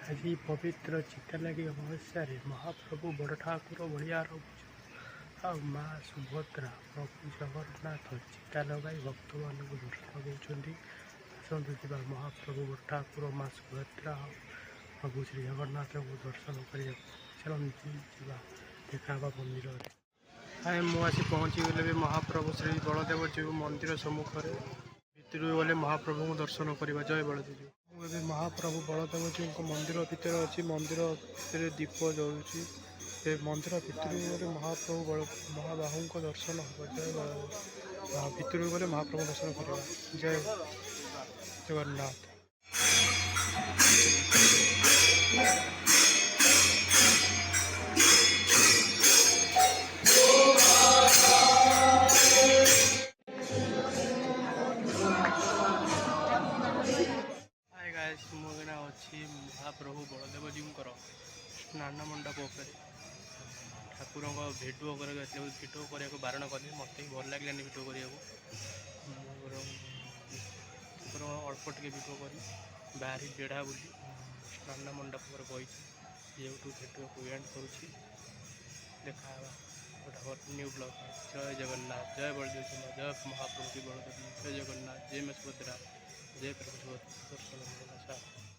आज पवित्र चित्तलागी अमावस्या महाप्रभु बड़ ठाकुर बड़िया आ माँ सुभद्रा प्रभु जगन्नाथ चिता लगाई भक्त मान दर्शन देते आसतु जा महाप्रभु बड़ ठाकुर माँ सुभद्रा प्रभु श्री जगन्नाथ को दर्शन कर चलती देखा मंदिर आए मुझे पहुँची गले महाप्रभु श्री बलदेव जी मंदिर सम्मुखें भितर गले महाप्रभु को दर्शन करवा जय बलदेव मुझे महाप्रभु बलदेव जी मंदिर भितर अच्छी मंदिर भितर दीप जलुची मंदिर भितर गले महाप्रभु महाबाहू को दर्शन हो जय बलदेव भितर गले महाप्रभु दर्शन करवा जय जगन्नाथ। मुझे अच्छी महाप्रभु बलदेव जी स्नान मंडप ठाकुर भिडियो भिडियो करने को बारण कले मत भल लगे भिडियो करने अल्प टे भिडियो कर बाहरी बेढ़ा बुली स्नान मंडप पर बही भिडियो को एंड करुँच देखा गोटे न्यू ब्लॉग जय जगन्नाथ जय बलदेव जय महाप्रभु बलदेव जय जगन्नाथ जय मां सुभद्रा जय प्रभु दर्शन